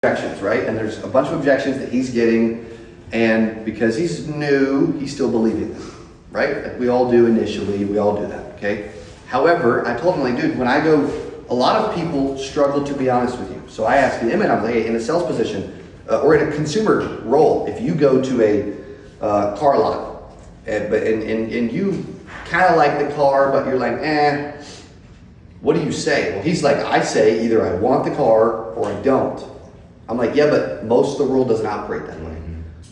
objections, right? And there's a bunch of objections that he's getting, and because he's new, he's still believing them, right? Like we all do initially, we all do that, okay? However, I told him, like, dude, when I go, a lot of people struggle to be honest with you. So I asked him, and I'm like, hey, in a sales position, or in a consumer role, if you go to a car lot, and you kind of like the car, but you're like, what do you say? Well, he's like, I say either I want the car or I don't. I'm like, yeah, but most of the world doesn't operate that way.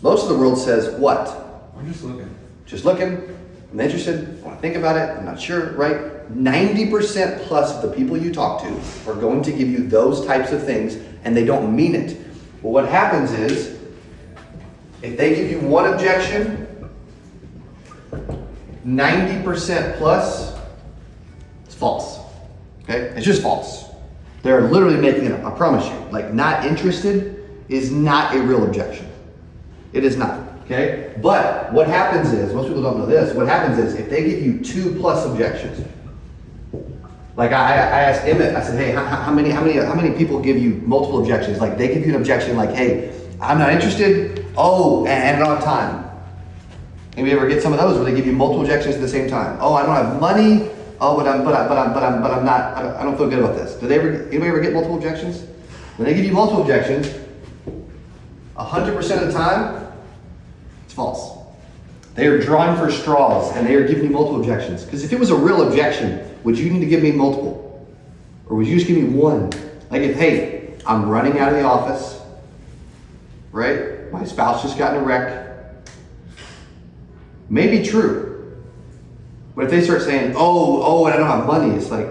Most of the world says, what? I'm just looking. Just looking, I'm interested, I want to think about it, I'm not sure, right? 90% plus of the people you talk to are going to give you those types of things, and they don't mean it. Well, what happens is, if they give you one objection, 90% plus, it's false. Okay? It's just false. They're literally making it up, I promise you. Like, not interested is not a real objection. It is not, okay? But what happens is, most people don't know this, what happens is if they give you 2+ objections, like I asked Emmett, I said, hey, how many people give you multiple objections? Like they give you an objection like, hey, I'm not interested, oh, and I don't have time. Maybe you ever get some of those where they give you multiple objections at the same time? Oh, I don't have money. Oh, but I'm not. I don't feel good about this. Anybody ever get multiple objections? When they give you multiple objections, 100% of the time, it's false. They are drawing for straws, and they are giving you multiple objections. Because if it was a real objection, would you need to give me multiple, or would you just give me one? Like if, hey, I'm running out of the office, right? My spouse just got in a wreck. Maybe true. But if they start saying, oh, and I don't have money, it's like,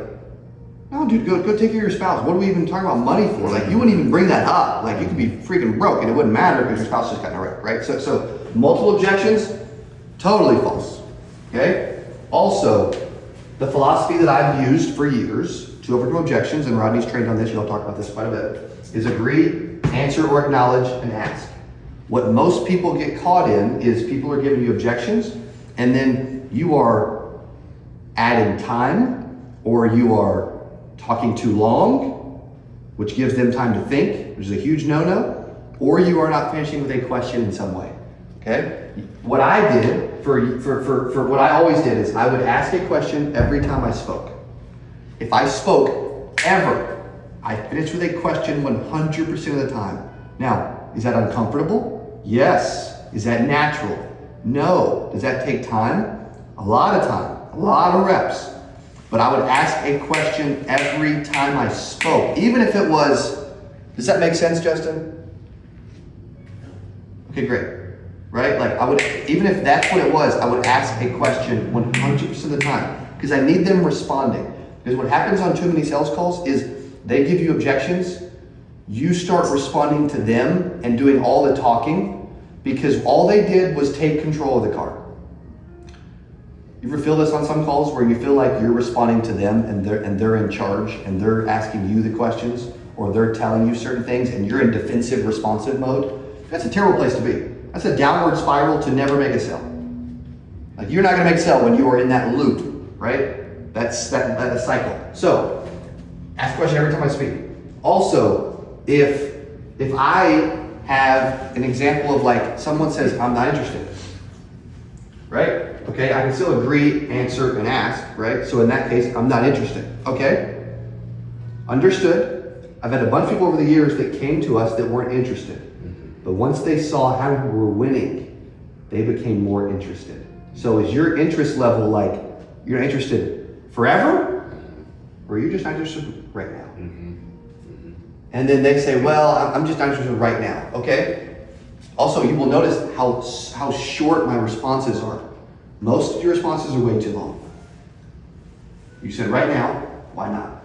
no, dude, go take care of your spouse. What are we even talking about money for? Like, you wouldn't even bring that up. Like, you could be freaking broke, and it wouldn't matter because your spouse just got in a wreck, right? So multiple objections, totally false, okay? Also, the philosophy that I've used for years to overcome objections, and Rodney's trained on this, you'll talk about this quite a bit, is agree, answer or acknowledge, and ask. What most people get caught in is people are giving you objections, and then you are adding time, or you are talking too long, which gives them time to think, which is a huge no-no, or you are not finishing with a question in some way, okay? What I did, for what I always did is I would ask a question every time I spoke. If I spoke ever, I finished with a question 100% of the time. Now, is that uncomfortable? Yes. Is that natural? No. Does that take time? A lot of time. A lot of reps. But I would ask a question every time I spoke. Even if it was, does that make sense, Justin? Okay, great. Right? Like I would, even if that's what it was, I would ask a question 100% of the time. Because I need them responding. Because what happens on too many sales calls is they give you objections, you start responding to them and doing all the talking because all they did was take control of the car. You ever feel this on some calls where you feel like you're responding to them and they're in charge and they're asking you the questions or they're telling you certain things and you're in defensive responsive mode? That's a terrible place to be. That's a downward spiral to never make a sale. Like you're not gonna make a sale when you are in that loop, right? That's that cycle. So ask a question every time I speak. Also, if I have an example of like someone says, I'm not interested, right? Okay, I can still agree, answer, and ask, right? So in that case, I'm not interested, okay? Understood. I've had a bunch of people over the years that came to us that weren't interested. But once they saw how we were winning, they became more interested. So is your interest level like, you're interested forever? Or are you just not interested right now? And then they say, well, I'm just not interested right now, okay? Also, you will notice how short my responses are. Most of your responses are way too long. You said right now, why not?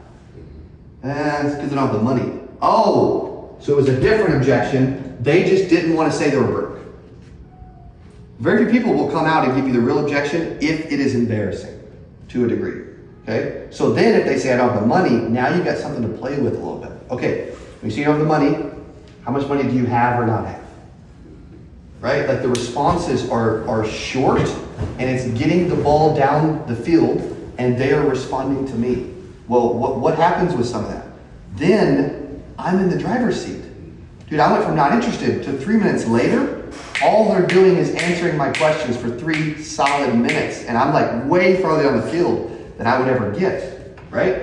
It's because I don't have the money. Oh, so it was a different objection. They just didn't want to say they were broke. Very few people will come out and give you the real objection if it is embarrassing to a degree. Okay? So then if they say I don't have the money, now you've got something to play with a little bit. Okay, when you say you don't have the money, how much money do you have or not have? Right? Like the responses are short and it's getting the ball down the field and they are responding to me. Well, what happens with some of that? Then I'm in the driver's seat. Dude, I went from not interested to 3 minutes later, all they're doing is answering my questions for 3 solid minutes. And I'm like way farther down the field than I would ever get, right?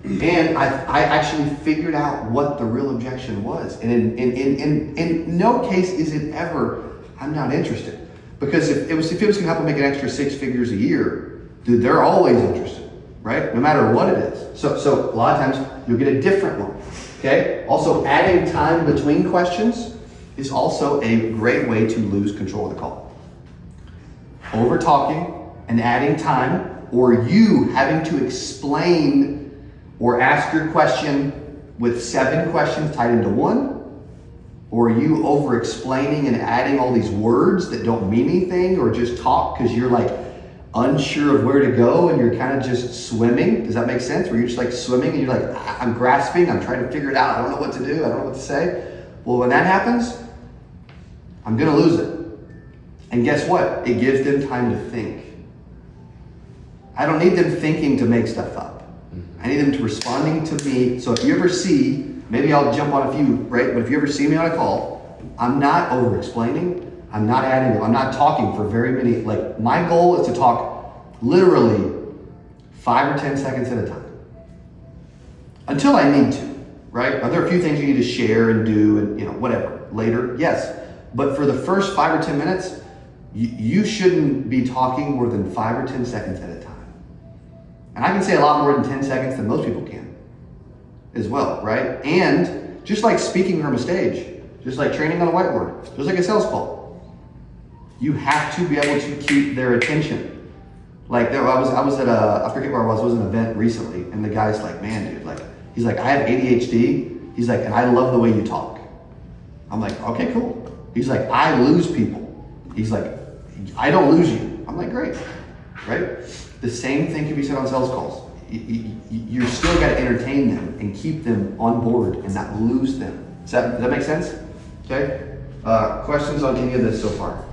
And I actually figured out what the real objection was. And in no case is it ever, I'm not interested. Because if it was gonna help them make an extra 6 figures a year, dude, they're always interested, right? No matter what it is. So a lot of times you'll get a different one, okay? Also, adding time between questions is also a great way to lose control of the call. Over talking and adding time, or you having to explain or ask your question with 7 questions tied into one, or you over explaining and adding all these words that don't mean anything, or just talk because you're like unsure of where to go and you're kind of just swimming. Does that make sense? Where you're just like swimming and you're like, I'm grasping, I'm trying to figure it out, I don't know what to do, I don't know what to say. Well, when that happens, I'm gonna lose it. And guess what? It gives them time to think. I don't need them thinking to make stuff up. I need them to responding to me. So if you ever see, maybe I'll jump on a few, right? But if you ever see me on a call, I'm not over explaining. I'm not adding, I'm not talking for very many, like my goal is to talk literally 5 or 10 seconds at a time. Until I need to, right? Are there a few things you need to share and do and whatever, later? Yes. But for the first 5 or 10 minutes, you shouldn't be talking more than 5 or 10 seconds at a time. And I can say a lot more than 10 seconds than most people can as well, right? And just like speaking from a stage, just like training on a whiteboard, just like a sales call, you have to be able to keep their attention. Like I was at I forget where I was an event recently, and the guy's like, man, dude, like, he's like, I have ADHD. He's like, and I love the way you talk. I'm like, okay, cool. He's like, I lose people. He's like, I don't lose you. I'm like, great, right? The same thing can be said on sales calls. You're still got to entertain them and keep them on board and not lose them. Does that make sense? Okay. Questions on any of this so far?